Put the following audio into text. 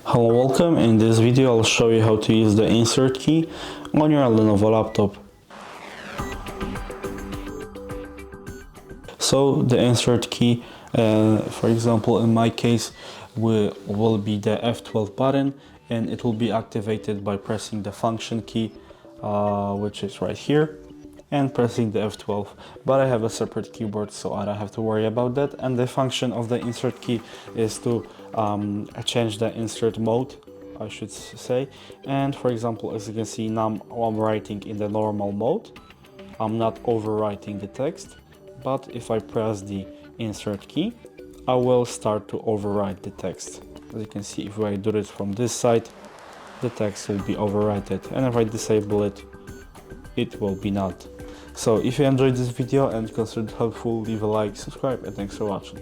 Hello, welcome. In this video I'll show you how to use the insert key on your Lenovo laptop. So the insert key, for example in my case, will be the F12 button, and it will be activated by pressing the function key, which is right here, and pressing the F12. But I have a separate keyboard, so I don't have to worry about that. And the function of the insert key is to change the insert mode, I should say. And for example, as you can see, now I'm writing in the normal mode. I'm not overwriting the text, but if I press the insert key, I will start to overwrite the text. As you can see, if I do it from this side, the text will be overwritten, and if I disable it, it will be not. So if you enjoyed this video and considered it helpful, leave a like, subscribe, and thanks for watching.